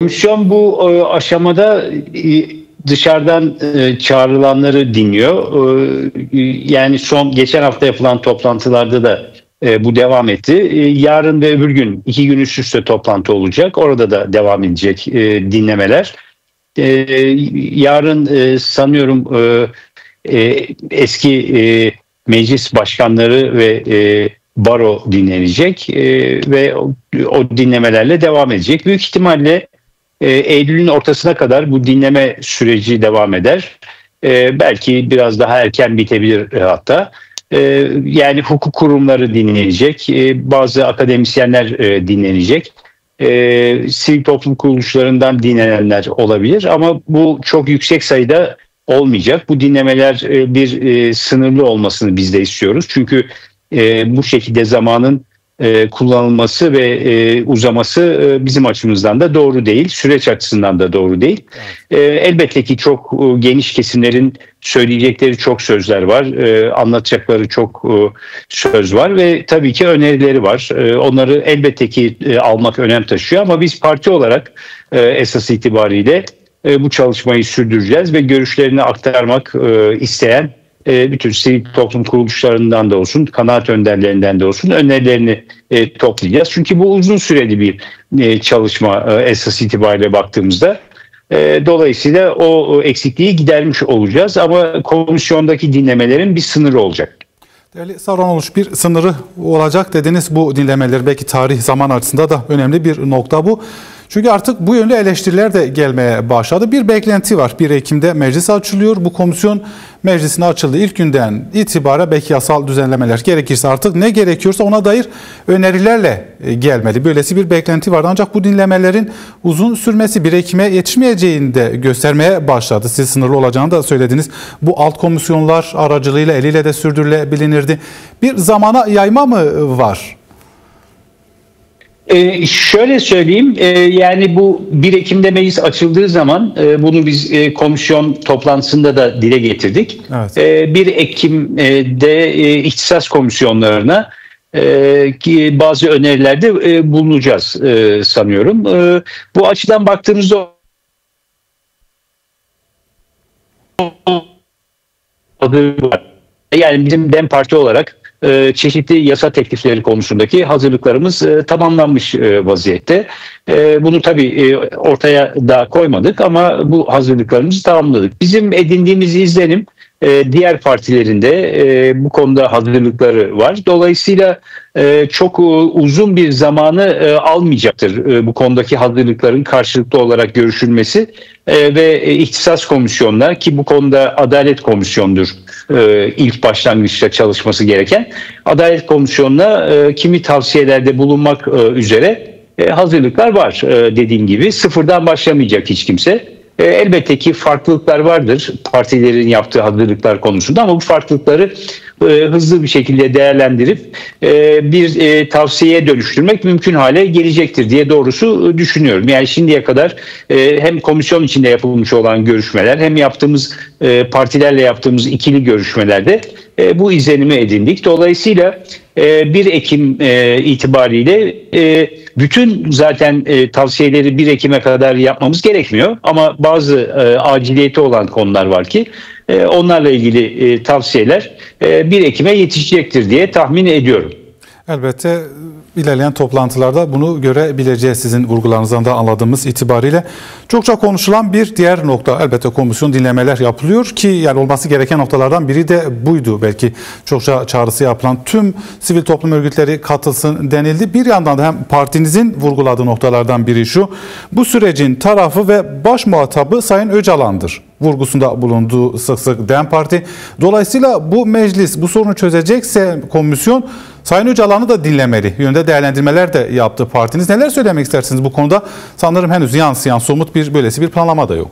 Komisyon bu aşamada dışarıdan çağrılanları dinliyor. Yani geçen hafta yapılan toplantılarda da bu devam etti. Yarın ve öbür gün 2 gün üst üste toplantı olacak. Orada da devam edecek dinlemeler. Yarın sanıyorum eski meclis başkanları ve baro dinlenecek ve o dinlemelerle devam edecek. Büyük ihtimalle Eylül'ün ortasına kadar bu dinleme süreci devam eder. Belki biraz daha erken bitebilir hatta. Yani hukuk kurumları dinlenecek, bazı akademisyenler dinlenecek, sivil toplum kuruluşlarından dinlenenler olabilir ama bu çok yüksek sayıda olmayacak. Bu dinlemeler bir sınırlı olmasını biz de istiyoruz. Çünkü bu şekilde zamanın kullanılması ve uzaması bizim açımızdan da doğru değil. Süreç açısından da doğru değil. Evet. Elbette ki çok geniş kesimlerin söyleyecekleri çok sözler var. Anlatacakları çok söz var ve tabii ki önerileri var. Onları elbette ki almak önem taşıyor ama biz parti olarak esas itibariyle bu çalışmayı sürdüreceğiz ve görüşlerini aktarmak isteyen bütün sivil toplum kuruluşlarından da olsun, kanaat önderlerinden de olsun önerilerini toplayacağız. Çünkü bu uzun süreli bir çalışma esas itibariyle baktığımızda. Dolayısıyla o eksikliği gidermiş olacağız ama komisyondaki dinlemelerin bir sınırı olacak. Değerli Savranoğluş, bir sınırı olacak dediniz bu dinlemeler. Belki tarih zaman açısından da önemli bir nokta bu. Çünkü artık bu yönde eleştiriler de gelmeye başladı. Bir beklenti var. 1 Ekim'de meclis açılıyor. Bu komisyon meclisine açıldığı ilk günden itibaren belki yasal düzenlemeler gerekirse artık ne gerekiyorsa ona dair önerilerle gelmeli. Böylesi bir beklenti vardı. Ancak bu dinlemelerin uzun sürmesi 1 Ekim'e yetişmeyeceğini de göstermeye başladı. Siz sınırlı olacağını da söylediniz. Bu alt komisyonlar aracılığıyla eliyle de sürdürülebilirdi. Bir zamana yayma mı var? Şöyle söyleyeyim, yani bu 1 Ekim'de meclis açıldığı zaman bunu biz komisyon toplantısında da dile getirdik. Evet. 1 Ekim'de ihtisas komisyonlarına bazı önerilerde bulunacağız sanıyorum. Bu açıdan baktığımızda yani bizim DEM Parti olarak çeşitli yasa teklifleri konusundaki hazırlıklarımız tamamlanmış vaziyette. Bunu tabii ortaya da koymadık ama bu hazırlıklarımızı tamamladık. Bizim edindiğimiz izlenim diğer partilerin de bu konuda hazırlıkları var. Dolayısıyla çok uzun bir zamanı almayacaktır bu konudaki hazırlıkların karşılıklı olarak görüşülmesi ve ihtisas komisyonuna, ki bu konuda Adalet Komisyonu'dur ilk başlangıçta çalışması gereken, Adalet Komisyonu'na kimi tavsiyelerde bulunmak üzere hazırlıklar var. Dediğim gibi sıfırdan başlamayacak hiç kimse. Elbette ki farklılıklar vardır partilerin yaptığı hazırlıklar konusunda ama bu farklılıkları hızlı bir şekilde değerlendirip bir tavsiyeye dönüştürmek mümkün hale gelecektir diye doğrusu düşünüyorum. Yani şimdiye kadar hem komisyon içinde yapılmış olan görüşmeler hem yaptığımız partilerle yaptığımız ikili görüşmelerde bu izlenimi edindik. Dolayısıyla 1 Ekim itibariyle bütün zaten tavsiyeleri 1 Ekim'e kadar yapmamız gerekmiyor. Ama bazı aciliyeti olan konular var ki onlarla ilgili tavsiyeler 1 Ekim'e yetişecektir diye tahmin ediyorum. Elbette ilerleyen toplantılarda bunu görebileceğiz, sizin vurgularınızdan da anladığımız itibariyle. Çokça konuşulan bir diğer nokta, elbette komisyon dinlemeler yapılıyor ki yani olması gereken noktalardan biri de buydu. Belki çokça çağrısı yapılan tüm sivil toplum örgütleri katılsın denildi. Bir yandan da hem partinizin vurguladığı noktalardan biri şu: bu sürecin tarafı ve baş muhatabı Sayın Öcalan'dır vurgusunda bulunduğu sık sık DEM Parti. Dolayısıyla bu meclis bu sorunu çözecekse komisyon Sayın Öcalan'ı da dinlemeli yönde değerlendirmeler de yaptı partiniz. Neler söylemek istersiniz bu konuda? Sanırım henüz yansıyan somut böylesi bir planlama da yok.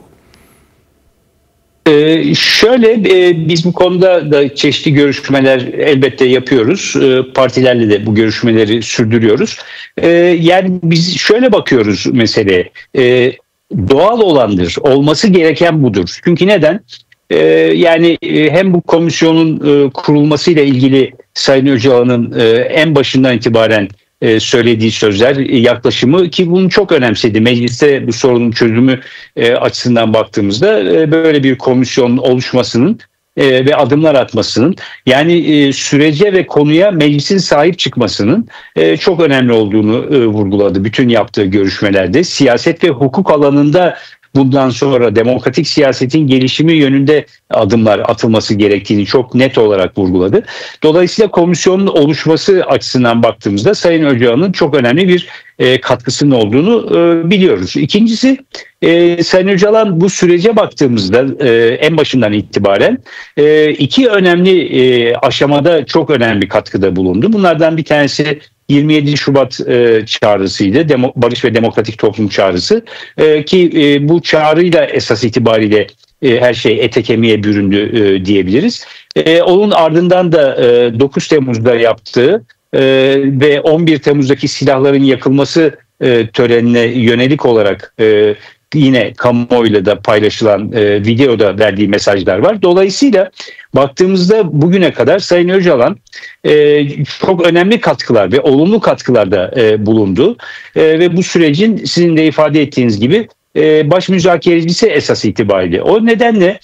Biz bu konuda da çeşitli görüşmeler elbette yapıyoruz. Partilerle de bu görüşmeleri sürdürüyoruz. Yani biz şöyle bakıyoruz meseleye. Doğal olandır, olması gereken budur. Çünkü neden? Yani hem bu komisyonun kurulmasıyla ilgili Sayın Öcalan'ın en başından itibaren söylediği sözler, yaklaşımı ki bunu çok önemsedi. Mecliste bu sorunun çözümü açısından baktığımızda böyle bir komisyon oluşmasının ve adımlar atmasının, yani sürece ve konuya meclisin sahip çıkmasının çok önemli olduğunu vurguladı bütün yaptığı görüşmelerde. Siyaset ve hukuk alanında bundan sonra demokratik siyasetin gelişimi yönünde adımlar atılması gerektiğini çok net olarak vurguladı. Dolayısıyla komisyonun oluşması açısından baktığımızda Sayın Öcalan'ın çok önemli bir katkısının olduğunu biliyoruz. İkincisi, Sayın Öcalan bu sürece baktığımızda en başından itibaren iki önemli aşamada çok önemli katkıda bulundu. Bunlardan bir tanesi 27 Şubat çağrısıydı. Barış ve Demokratik Toplum çağrısı ki bu çağrıyla esas itibariyle her şey ete kemiğe büründü diyebiliriz. Onun ardından da 9 Temmuz'da yaptığı ve 11 Temmuz'daki silahların yakılması törenine yönelik olarak yine kamuoyuyla da paylaşılan videoda verdiği mesajlar var. Dolayısıyla baktığımızda bugüne kadar Sayın Öcalan çok önemli katkılar ve olumlu katkılarda bulundu. Ve bu sürecin sizin de ifade ettiğiniz gibi baş müzakerecisi esas itibariyle. O nedenle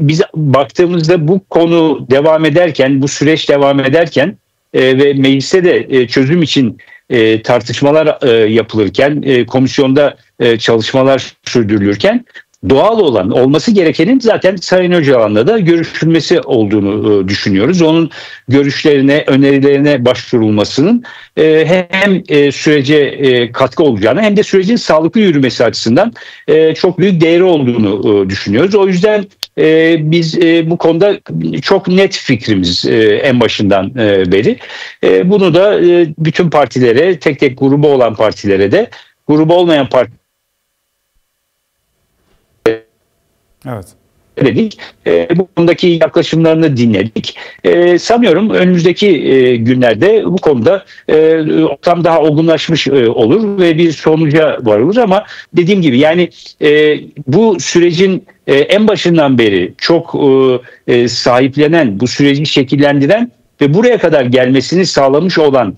biz baktığımızda bu konu devam ederken, bu süreç devam ederken ve mecliste de çözüm için tartışmalar yapılırken, komisyonda çalışmalar sürdürülürken doğal olan, olması gerekenin zaten Sayın Öcalan'la da görüşülmesi olduğunu düşünüyoruz. Onun görüşlerine, önerilerine başvurulmasının hem sürece katkı olacağını hem de sürecin sağlıklı yürümesi açısından çok büyük değeri olduğunu düşünüyoruz. O yüzden biz bu konuda çok net fikrimiz en başından beri. Bunu da bütün partilere, tek tek grubu olan partilere de, grubu olmayan partilere evet, dedik. Bu konudaki yaklaşımlarını dinledik. Sanıyorum önümüzdeki günlerde bu konuda ortam daha olgunlaşmış olur ve bir sonuca varılır ama dediğim gibi yani bu sürecin en başından beri çok sahiplenen, bu süreci şekillendiren ve buraya kadar gelmesini sağlamış olan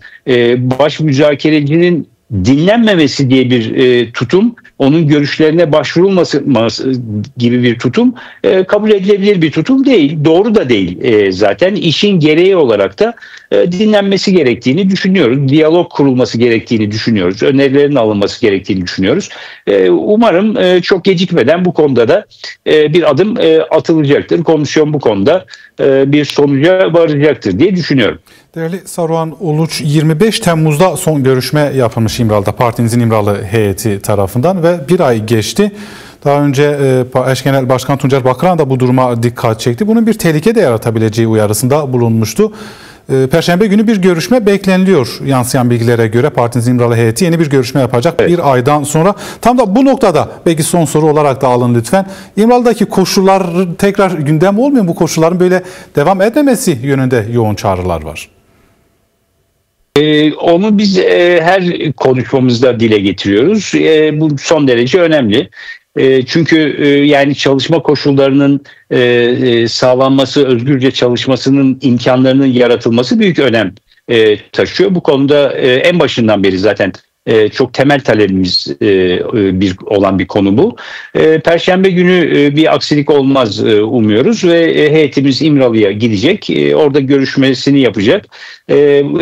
baş müzakerecinin dinlenmemesi diye bir tutum, onun görüşlerine başvurulması gibi bir tutum kabul edilebilir bir tutum değil. Doğru da değil zaten. İşin gereği olarak da dinlenmesi gerektiğini düşünüyoruz. Diyalog kurulması gerektiğini düşünüyoruz. Önerilerin alınması gerektiğini düşünüyoruz. Umarım çok gecikmeden bu konuda da bir adım atılacaktır. Komisyon bu konuda bir sonuca varacaktır diye düşünüyorum. Değerli Saruhan Uluç, 25 Temmuz'da son görüşme yapılmış İmralı'da partinizin İmralı heyeti tarafından ve bir ay geçti. Daha önce Eş Genel Başkan Tuncer Bakıran da bu duruma dikkat çekti. Bunun bir tehlike de yaratabileceği uyarısında bulunmuştu. Perşembe günü bir görüşme bekleniliyor. Yansıyan bilgilere göre partinizin İmralı heyeti yeni bir görüşme yapacak bir aydan sonra. Tam da bu noktada belki son soru olarak da alın lütfen. İmralı'daki koşullar tekrar gündem olmuyor mu? Bu koşulların böyle devam etmemesi yönünde yoğun çağrılar var. Onu biz her konuşmamızda dile getiriyoruz. Bu son derece önemli. Çünkü yani çalışma koşullarının sağlanması, özgürce çalışmasının imkanlarının yaratılması büyük önem taşıyor. Bu konuda en başından beri zaten çok temel talebimiz olan bir konu bu. Perşembe günü bir aksilik olmaz umuyoruz ve heyetimiz İmralı'ya gidecek. Orada görüşmesini yapacak.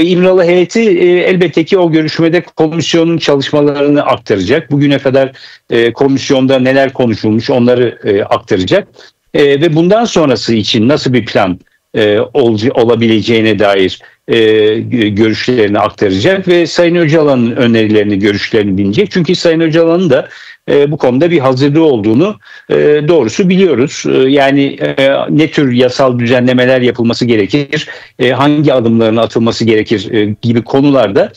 İmralı heyeti elbette ki o görüşmede komisyonun çalışmalarını aktaracak. Bugüne kadar komisyonda neler konuşulmuş onları aktaracak. Ve bundan sonrası için nasıl bir plan olabileceğine dair görüşlerini aktaracak ve Sayın Öcalan'ın önerilerini, görüşlerini dinleyecek. Çünkü Sayın Öcalan'ın da bu konuda bir hazırlığı olduğunu doğrusu biliyoruz. Yani ne tür yasal düzenlemeler yapılması gerekir, hangi adımların atılması gerekir gibi konularda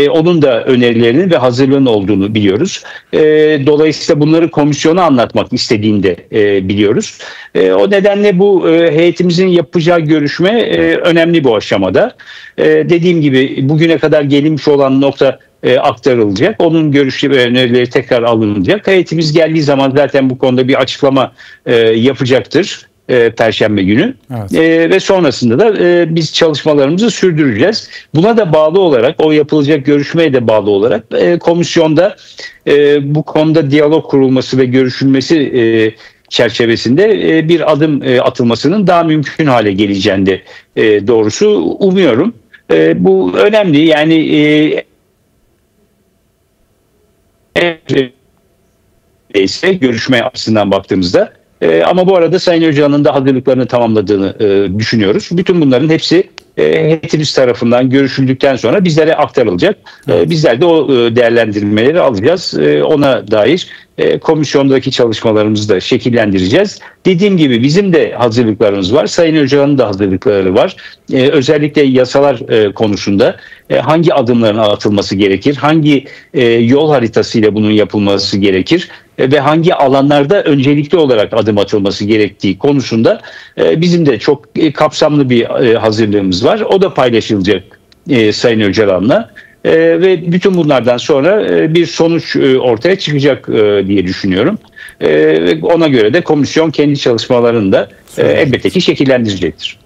onun da önerilerinin ve hazırlığının olduğunu biliyoruz. Dolayısıyla bunları komisyona anlatmak istediğini de biliyoruz. O nedenle bu heyetimizin yapacağı görüşme önemli bu aşamada. Dediğim gibi bugüne kadar gelinmiş olan nokta aktarılacak. Onun görüşleri ve önerileri tekrar alınacak. Heyetimiz geldiği zaman zaten bu konuda bir açıklama yapacaktır. Perşembe günü. Evet. Ve sonrasında da biz çalışmalarımızı sürdüreceğiz. Buna da bağlı olarak, o yapılacak görüşmeye de bağlı olarak komisyonda bu konuda diyalog kurulması ve görüşülmesi çerçevesinde bir adım atılmasının daha mümkün hale geleceğini de doğrusu umuyorum. Bu önemli. Yani ise görüşme açısından baktığımızda. Ama bu arada Sayın Öcalan'ın da hazırlıklarını tamamladığını düşünüyoruz. Bütün bunların hepsi heyetimiz tarafından görüşüldükten sonra bizlere aktarılacak. Bizler de o değerlendirmeleri alacağız. Ona dair komisyondaki çalışmalarımızı da şekillendireceğiz. Dediğim gibi bizim de hazırlıklarımız var. Sayın Öcalan'ın da hazırlıkları var. Özellikle yasalar konusunda hangi adımların atılması gerekir? Hangi yol haritasıyla bunun yapılması gerekir? Ve hangi alanlarda öncelikli olarak adım atılması gerektiği konusunda bizim de çok kapsamlı bir hazırlığımız var. O da paylaşılacak Sayın Öcalan'la. Ve bütün bunlardan sonra bir sonuç ortaya çıkacak diye düşünüyorum. Ona göre de komisyon kendi çalışmalarını da elbette ki şekillendirecektir.